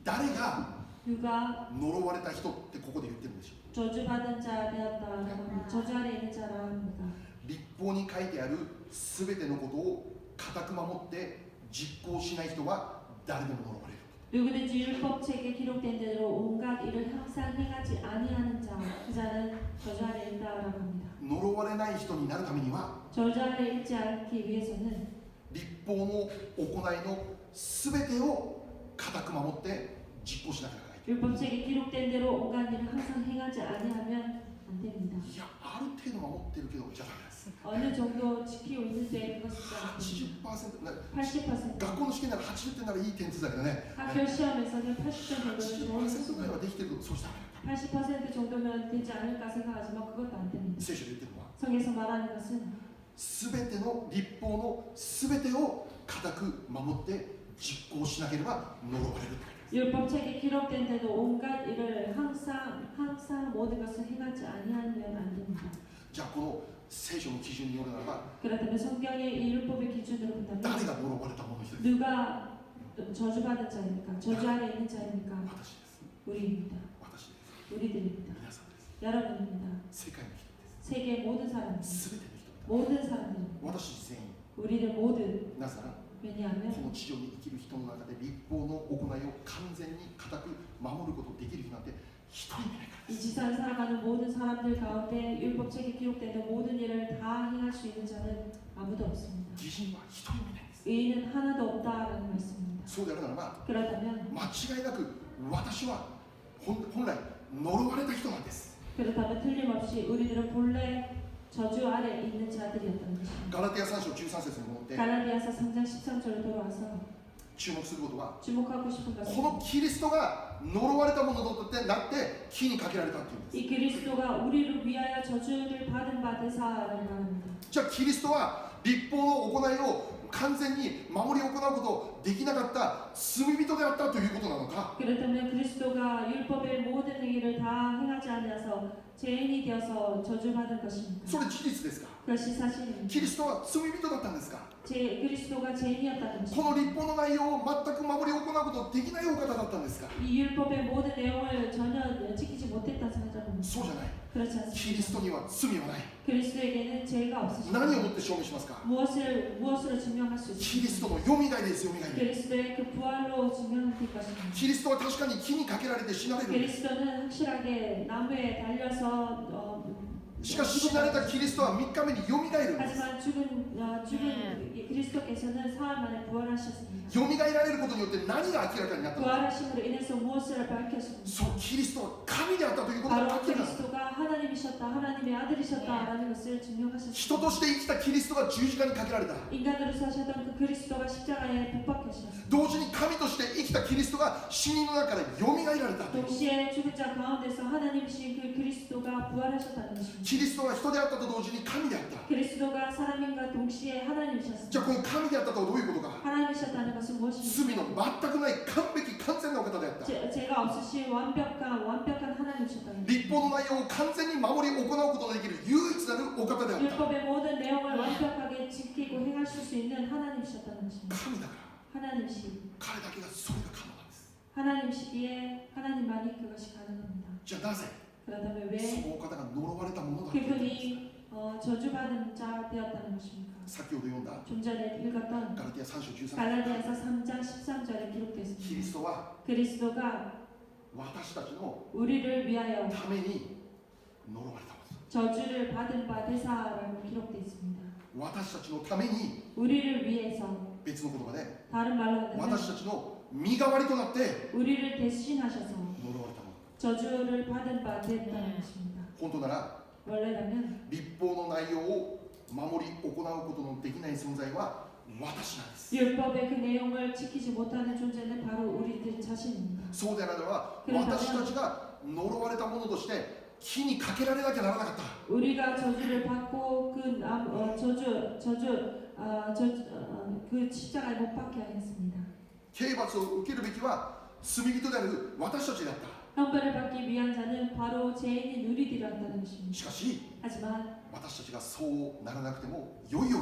誰が 누가 呪われた人ってここで言ってるんでしょう。 저주받은 자 되었다라고 합니다. 저주 아래 있는 자라 합니다. 立法に書いてあるすべてのことを固く守って実行しない人は誰でも呪われる。 누구든지 율법책에 기록된 대로 온갖 일을 항상 행하지 아니하는 자, 그 자는 저주 아래 있다라고 합니다. 呪われない人になるためには 저주 아래 있지 않기 위해서는 律法の行いのすべてを固く守って実行しなきゃいけない。 율법책에 기록된 대로 온갖 일을 항상 행하지 아니하면 안 됩니다. いや、ある程度守ってるけどじゃダメです。 어느 정도 지키고 있는데 그것이 안 됩니다. 80%な 80%. 学校の試験なら80点ならいい点数だけどね。 학교 시험에서는 80점 정도는 좋은 80%ぐらい 수준. はできてるけどそうしたらダメだ。 80% 정도면 되지 않을까 생각하지만 그것도 안 됩니다. 聖書で言ってるのは 성에서 말하는 것은 すべての律法のすべてを固く守って実行しなければ呪われる。 율법책에 기록된 대로 온갖 일을 항상 모든 것을 행하지 아니하면 안 됩니다. じゃあこの聖書の基準によるならば 그렇다면 성경의 이 율법의 기준으로 誰 본다면 が呪われた者一人？ 누가 저주받은 자입니까? 저주 아래 있는 자입니까? 私です。 우리입니다. 私です。 우리들입니다. 皆さんです。 여러분입니다. 世界の人です。 세계 모든 사람들, すべての人。 모든 사람들, 私全員。 우리들 모두 なぜなら 왜냐하면 この地上に生きる人の中で律法の行いを完全に固く守ることできる人なんて一人もいないからで 이 す。 지상을 살아가는 모든 사람들 가운데 율법책에 기록된 모든 일을 다 행할 수 있는 자는 아무도 없습니다. 義人は一人もいないんです。 의인은 하나도 없다라는 말씀입니다. そうであるならば 그렇다면 間違いなく私は本来呪われた人なんです。 그렇다면 틀림없이 우리들은 본래 저주 아래 있는 자들이었던 것입니다. ガラテヤ3章13節に戻って 갈라디아서 3장 13절로 돌아와서 注目することは 주목하고 싶은 こ 것은 のキリストが呪われたものとなって木にかけられたっていうんです。 이 그리스도가 우리를 위하여 저주를 받은 바 되사라고 말합니다. じゃあキリストは律法の行いを完全に守り行うことできなかった罪人であったということなのか、 그렇다면 그리스도가 율법의 모든 행위를 다 행하지 않아서 죄인이 되어서 저주받은 것입니까? それ事実ですか。 그것이 사실입니다. キリストは罪人だったんですか。 그리스도가 죄인이었다는 こ 것입니다. の律法の内容を全く守り行うことできないお方だったんですか。 이 율법의 모든 내용을 전혀 지키지 못했던 사람입니다. そうじゃない。 그렇지 キリス 않습니다. トには罪はない。 그리스도에게는 죄가 何を 없으십니다. もって証明しますか。 무엇으로 증명할 수 キリス 있습니까? トのよみがえりですよみがえり。 그리스도의 그 부활로 증명할 것입니다. キリストは確かに木にかけられて死なれるんです。 그리스도는 확실하게 나무에 달려서 しかし死なれたキリストは3日目によみがえるんです。 하지만 죽은 이 그리스도께서는 사흘 만에 부활하셨습니다. よみがえられることによって何が明らかになったのか。 부활하심으로 인해서 무엇을 밝혔습니까? そう、キリストは神であったということが 바로 明らかになった。 그리스도가 하나님이셨다, 하나님의 아들이셨다라는 것을 人 증명하셨습니다. として生きたキリストが十字架にかけられた。 인간으로 사셨던 그 그리스도가 십자가에 못 박히셨습니다. 同時に神として生きたキリストが死人の中でよみがえられた。 동시에 죽은 자 가운데서 하나님이신 그 그리스도가 부활하셨다는 것입니다. キリストは人であったと同時に神であった。 그리스도가 사람인가 동시에 じゃあ 하나님이셨습니다. この神であったとはどういうことか。 하나님이셨다는 것은 무엇입니까? 罪の全くない完璧完全なお方であった。 죄가 없으신 완벽한 하나님이셨다는 것입니다. 律法の内容を完全に守り行うことができる唯一なるお方であった。 율법의 모든 내용을 완벽하게 지키고 행하실 수 있는 하나님이셨다는 것입니다. 神だから하나님이시 彼だけがそれが可能なんです。 하나님이시기에 하나님만이 그것이 가능합니다. じゃあなぜ 그렇다면 そ 왜 のお方が呪われたものだったのか。 그분이 저주받은 자 되었다는 것입니까? 先ほど読んだ 좀 전에 읽었던 ガラテヤ3章13節。 갈라디아서 3장 13절에 キリ 기록되어 スト 있습니다. は 그리스도가 私たちの 우리를 위하여 ために呪われたもの。 저주를 받은 바 되사라고 기록되어 있습니다. 私たちのために 우리를 위해서 別の言葉で 다른 말로 私 한다면 たちの身代わりとなって 우리를 대신하셔서 呪われたもの。 저주를 받은 바 됐다는 것입니다. 本当なら 원래라면 律法の内容を守り行うことのできない存在は私なんです。 율법의 그 내용을 지키지 못하는 존재는 바로 우리들 자신입니다. そうであらば私たちが呪われたものとして木にかけられなきゃならなかった。 우리가 저주를 받고 그 십자가에 못 박혀 했습니다. 刑罰を受けるべきは罪人である私たちであった。 형벌을 받기 위한 자는 바로 죄인인 우리들이었다는 것입니다. しかし 하지만 私たちがそうならなくても良いよう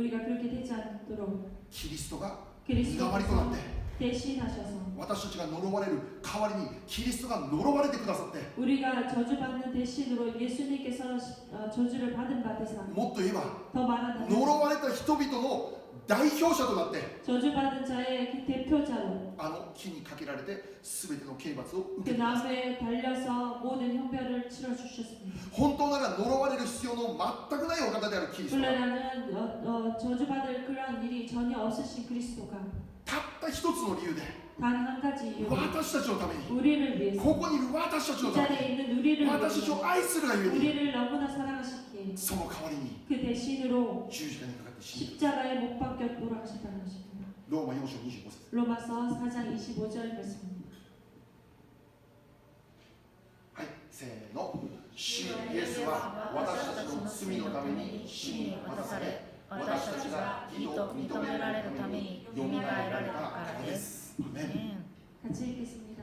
に 우리가 그렇게 되지 않도록 キリストが身代わりとなって 그리스도께서 대신하셔서 私たちが呪われる代わりにキリストが呪われてくださって、 우리가 저주받는 대신으로 예수님께서 저주를 받은 바 되사 もっと言えば 더 말하자면 呪われた人々の代表者となって 저주받은 자의 그 대표자로 あの木にかけられて全ての刑罰を 그 受けてください。 나무에 달려서 모든 형벌을 치러 주셨습니다. 本当なら呪われる必要の全くないお方であるキリストが 원래는 저주받을 그런 일이 전혀 없으신 그리스도가 たった一つの理由で 단 한 가지 이유로 私たちのために 우리를 위해서 ここにいる私たちの 이 ため 자리에 に 있는 우리를 私たち 위해서 を愛するがゆえに 우리를 너무나 사랑하시기에 その代わりに 그 대신으로 十字架にかかって死んだ 십자가에 못 박혀 돌아가셨다는 것입니다. ローマ4章25節 로마서 4장 25절 말씀입니다. はい、せーの。主イエスは私たちの罪のために死に渡され、私たちが義と認められるためによみがえられたからです。アメン。 같이 읽겠습니다.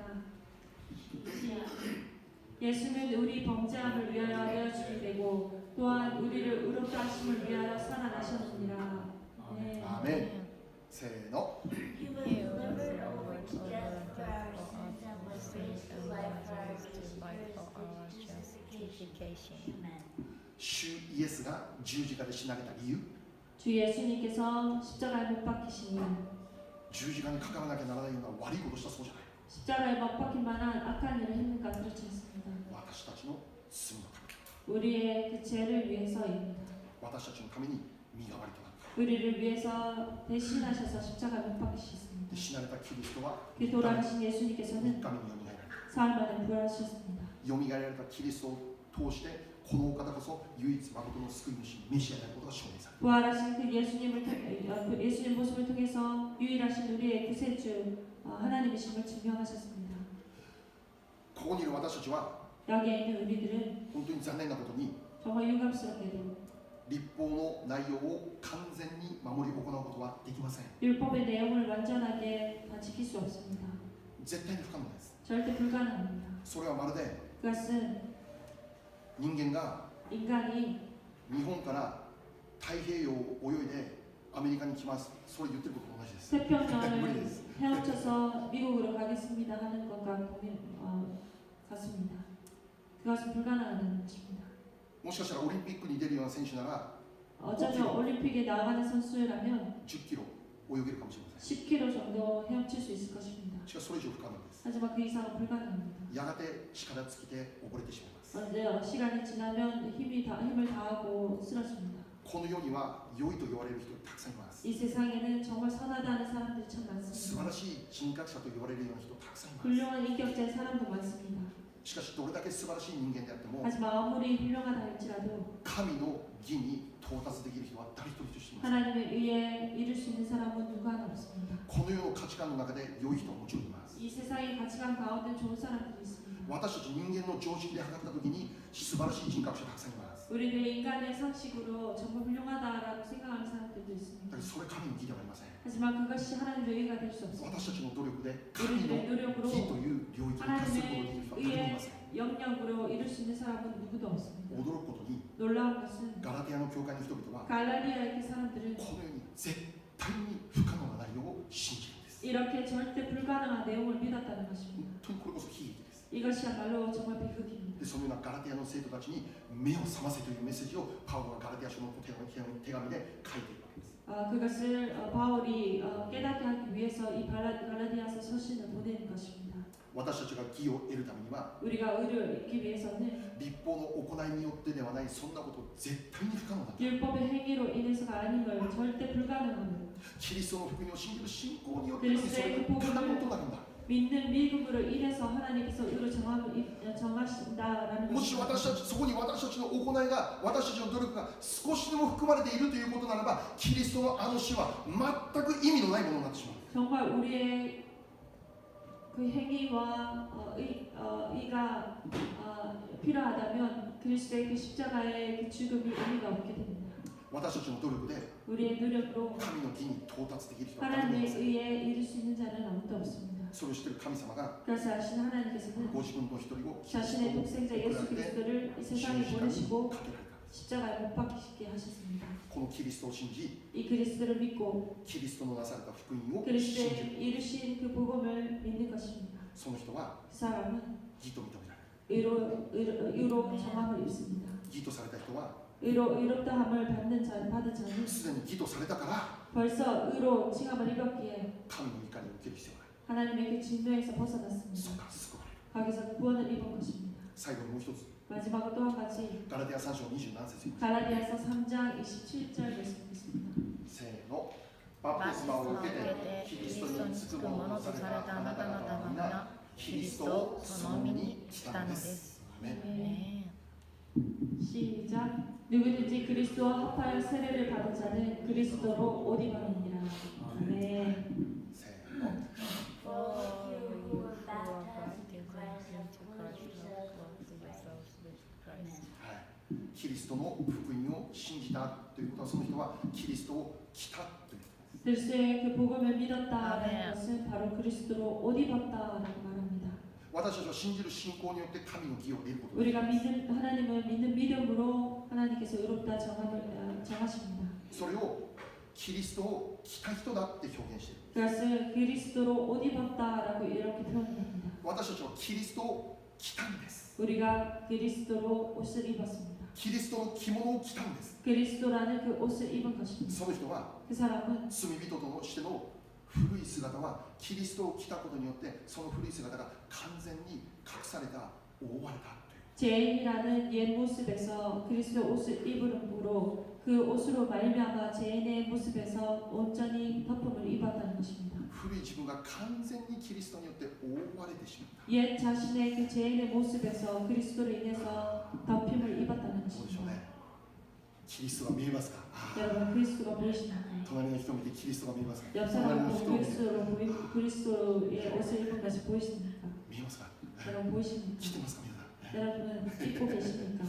예수는 우리 범죄함을 위하여 되어주게 되고 또한 우리를 의롭게 하심을 위하여 살아나셨느니라. 네. アメン。せーの。 He was He was delivered delivered over to over death death for our for sins and our was sins raised to and life for our was raised to life for our justification. justification. Amen. 主イエスが十字架で死なれた理由、 주 예수님께서 십자가에 못 박히시니 十字架にかからなきゃならないような悪いことしたそうじゃない。 십자가에 못 박힐 만한 악한 일을 했는가 그렇지 않습니다. 私たちの罪のため、 우리의 그 죄를 위해서입니다. 私たちのために身代わりとなった 우리를 위해서 대신하셔서 십자가에 못 박히셨습니다. で死なれたキリストは 그 돌아가신 예수님께서는 3日目によみがえられた。 사흘 만에 부활하셨습니다. よみがえられたキリストを通してこのお方こそ唯一誠の救い主メシアであることが証明された。 부활하신 그 예수님 모습을 통해서 유일하신 우리의 구세주 하나님이심을 증명하셨습니다. ここにいる私たちは 여기에 있는 우리들은 本当に残念なことに 정말 유감스럽게도 立法の内容を完全に守り行うことはできません。 율법의 내용을 완전하게 다 지킬 수 없습니다. 絶対に不可能です。 절대 불가능합니다. それはまるで 그것은 人間が 인간이 日本から太平洋を泳いでアメリカに来ます。それ言ってることと同じです。 태평양을 헤엄쳐서 미국으로 가겠습니다 하는 것과 같습니다. 그것은 불가능한 것입니다. もしかしたらオリンピックに出るような選手なら 어쩌면 올림픽에 나가는 선수라면 10キロ泳げるかもしれません。 10km 정도 헤엄칠 수 있을 것입니다. しかしそれ以上不可能です。 하지만 그 이상은 불가능합니다. やがて力尽きて溺れてしまいます。 시간이 지나면 힘을 다하고 쓰러집니다. この世には良いと言われる人がたくさんいます。 이 세상에는 정말 선하다는 사람들이 참 素晴 많습니다. らしい人格者と言われるような人たくさんいます。 훌륭한 인격자의 사람도 많습니다. しかしどれだけ素晴らしい人間であっても 하지만 아무리 훌륭하다 할지라도 神の義に到達できる人は誰一人としています。 하나님의 의에 이룰 수 있는 사람은 누구 하나 없습니다. この世の価値観の中で良い人はもちろんいます。 이 세상의 가치관 가운데 좋은 사람들이 있습니다. 私たち人間の常識で測った時に素晴らしい人格者たくさんいます。 우리들의 인간의 상식으로 정말 훌륭하다라고 생각하는 사람들도 だ 있습니다. けどそれ神の義ではありません。 하지만 그것이 하나님의 의가 될 수 없습니다. 私たちの努力で神の 우리들의 義 노력으로 という領域に達することができる人は誰もいません。 영역으로 이룰 수 있는 사람은 누구도 없습니다. 驚くことに 놀라운 것은 ガラテヤの教会の人々は 갈라디아의 그 사람들은 この世に絶対に不可能な内容を信じるんです。 이렇게 절대 불가능한 내용을 믿었다는 것입니다. 本当にこれこそ悲劇です。 이것이야말로 정말 비극입니다. でそのようなガラテヤの生徒たちに目を覚ませというメッセージをパウロがガラテヤ書の手紙で書いているわけです。 그것을 바울이 깨닫게 하기 위해서 이 갈라디아서 서신을 보내는 것입니다. 私たちが義を得るためには 우리가 의를 얻기 위해서는 立法の行いによってではないそんなこと絶対に不可能だ。 율법의 행위로 인해서가 아님을 절대 불가능합니다. キリストの福音を信じる信仰によってそれが可能となるんだ。 믿는 믿음으로 인해서 하나님께서 의로 정하신다라는 もし私たちそこに私たちの行いが私たちの努力が少しでも含まれているということならばキリストのあの死は全く意味のないものになってしまう。 정말 우리의 그 행위와 의가 필요하다면 그리스도의 그 십자가의 그 죽음이 의미가 없게 됩니다. 私たちの努力で 우리의 노력으로 神の義に到達できる人は誰もいま 하나님의 せん。 의에 이룰 수 있는 자는 아무도 없습니다. それを知っている神様が 그래서 아시는 하나님께서는 ご自分の一人をキリスト 자신의 の 독생자 예수 그리스도를 이 十字架 세상에 にか 보내시고 けられた。 십자가에 못 박히게 하셨습니다. このキリストを信じ 이 그리스도를 믿고 キリストのなされた福音を信 그리스도의 じる 이루신 그 복음을 믿는 것입니다. その人は 그 사람은 義と認められる 의로 정함을 입습니다. 義とされた人は 의롭다함을 받은 자는 すでに義とされたから 벌써 의로 칭함을 입었기에 神の怒りを受ける必要が 하나님의 그 진노에서 あるそ 벗어났습니다. うか救われる 거기서 구원을 입은 것입니다. 最後にもう一つ 마지막으로 또 한 가지 ガラテヤ3章27節 갈라디아서 3장 27절 말씀드리겠습니다. せーのバプテスマを受けてキリストにつくものとされたあなた方は皆キリストをその身に来たのです。アメン 시작. 누구든지 그리스도와 합하여 세례를 받은 자는 그리스도로 옷 입었느니라. 네. せーの For you were baptized into Christ and clothed yourselves with はい、キリストの福音を信じたということはその人はキリストを着たということです。 그리스도의 그 복음을 믿었다라는 것은 바로 그리스도로 옷 입었다라고 말합니다. 私たちは信じる信仰によって神の義を得ることができ 우리가 ます。 믿는 하나님을 믿는 믿음으로 하나님께서 의롭다 정하십니다. それをキリストを着た人だって表現している。 그것을 그리스도로 옷 입었다라고 이렇게 표현합니다. 私たちはキリストを着たんです。 우리가 그리스도로 옷을 입었습니다. キリストの着物を着たんです。 그리스도라는 그 옷을 입은 것입니다. その人は 그 사람은 罪人としての古い姿はキリストを着たことによってその古い姿が完全に隠された覆われたという。 죄인이라는 옛 모습에서 그리스도 옷을 입음으로 그 옷으로 말미암아 죄인의 모습에서 온전히 덮음을 입었다는 것입니다. 古い自分が完全にキリストによって覆われてしまった。 옛 자신의 그 죄인의 모습에서 그리스도로 인해서 덮임을 입었다는 どうでしょう 것입니다. ね。キリストが見えますか。ああ 여러분 그리스도가 보이시나요? 隣の人を見てキリストが見えますか。 옆 隣 사람 の 보고 人を見て 그리스도의 옷을 입은 것이 보이십니까? 見えますか。 여러분 보이십니까? 来てますか皆さん。 여러분 입고 계십니까?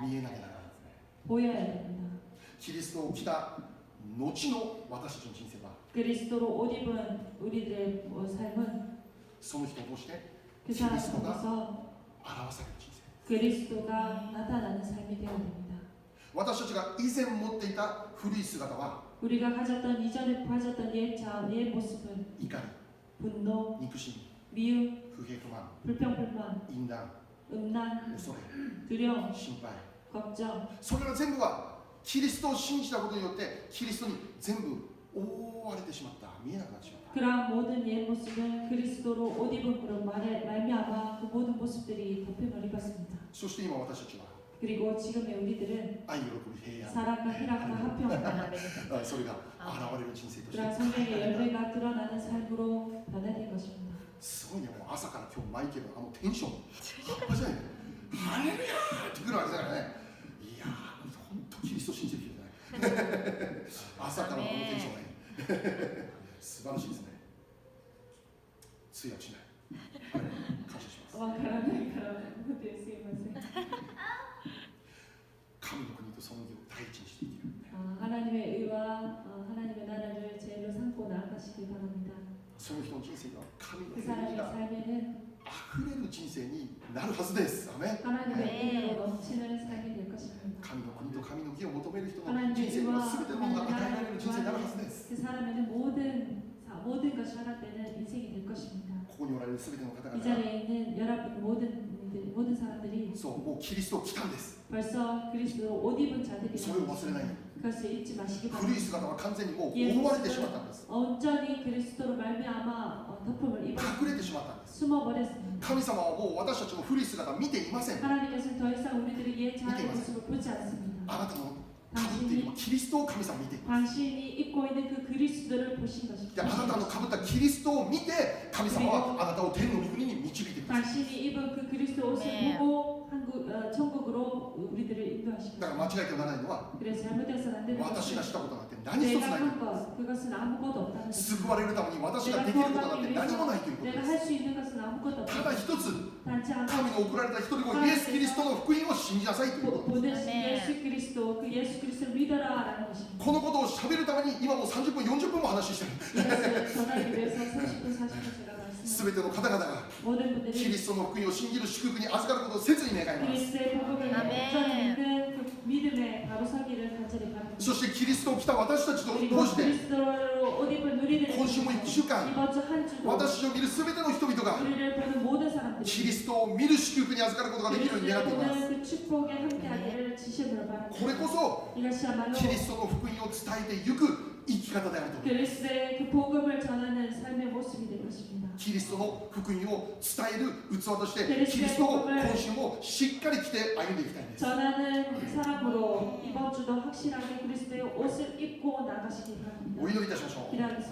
見えなきゃならないですね。 보여야 됩니다. キリストを着た後の私たちの人生は 그리스도로 옷 입은 우리들의 삶은 その人を通して 그 사람 통해서 表される人生。 그리스도가 나타나는 삶이 되어야 됩니다. 私たちが以前持っていた古い姿は 우리가 가졌던 이전에 가졌던 옛 모습은 怒り、 분노, 憎しみ、 미움, 不平不満、 불평불만, 淫乱、 음란, 恐れ、 두려움, 心配、 걱정 それら全部はキリストを信じたことによってキリストに全部覆われてしまった。見えなくなってしまった。 그러한 모든 옛 모습은 그리스도로 옷 입음으로 말미암아 그 모든 모습들이 덮임을 입었습니다. そして今私たちは 그리고 지금의 우리들은 愛、喜び、平安、 사랑과 희락과 화평과 それが現れる人生として 그러한 성령의 열매가 드러나는 삶으로 변화된 것입니다. すごいね。もう朝から今日マイケルのテンション半端じゃないね。ハレルヤーってくるわけだからね。いやー本当キリスト信じてる人じゃない朝からのこのテンションね素晴らしいですね。通訳しない感謝します。わからないから本当にすいません。神の国とその義を第一にして生きる。 하나님의 의와 하나님의 나라를 제일로 삼고 나아가시길 바랍니다. その人の人生が神の 그 国 사람의 が 삶에는 溢れる人生になるはずです。アメン。 하나님의 은혜로 넘치는 삶이 될 것입니다. 神の国と神の義を求める人の 하나님의 人生には 의와 全てのものが与えられる 하나님의 人生になるはずです。 그 사람에는 모든 것이 허락되는 인생이 될 것입니다. ここにおられる全ての方 이 々 자리에 있는 여러분 모든 사람들이 そうもうキリストを着たんです。 벌써 그리스도 옷 입은 자들이 それを忘れないように。 그것을 잊지 마시기 古い 바랍니다. 姿は完全にもう覆われてしまったんです。 온전히 그리스도로 말미암아 덮음을 입어 隠れてしまったんです。 숨어버렸습니다. 神様はもう私たちの古い姿を見ていません。 하나님께서는 더 이상 우리들의 옛 자아의 모습을 보지 않습니다. あなたの被っているキリストを神様見ています。 당신이 입고 있는 그 그리스도를 보신 で 것입니다. あなたの被ったキリストを見て神様はあなたを天の御国に導いてください。 당신이 입은 그 그리스도 옷을 보고 천국으로 우리들을 인도하십니다. だから間違えてはならないのは 그래서 잘못해서는 안 되는 私 것은 がしたことなんて何一つ 내가 ない。 한 것, 그것은 아무것도 없다는 것입니다. 救われるために私ができることなんて何もないということで 내가 す。 할 수 있는 것은 아무것도 ただ 없다. 一つ 단지 한 神 가지 の送られた一人子イエス・キリストの福音を信じなさいということです。 보내신 예수 그리스도 그 예수 그리스도를 믿어라라는 것입니다. このことを喋るために今もう30分40分も話してる。 이것을 전하기 위해서 30분 40분 제가 말씀드립니다. すべての方々が 모든 キ 분들이 リストの福音を信じる祝福に預かることを切に願います。 그리스도의 복음을 아멘. 온전히 믿는 그 믿음의 바로서기를 간절히 바랍니다. そしてキリストを来た私たちと 그리고 通して 그리스도로 옷 입은 누리는 今週も1週間 이번 주 한 주도 私を見る全ての人々が 우리를 보는 모든 キ 사람들이 リストを見る祝福に預かることができるように願っています。 보는 그 축복에 함께하기를 지심으로 바랍니다. これこそ 이것이야말로 キリストの福音を伝えていく生き方であると思います。 그리스도의 그 복음을 전하는 삶의 모습이 될 것입니다. キリストの福音を伝える器としてキリストを今週もしっかり着て歩んでいきたいんです。 전하는 사람으로 이번 주도 확실하게 그리스도의 옷을 입고 나가시기 바랍니다. お祈りいたしましょう。 기도하겠습니다.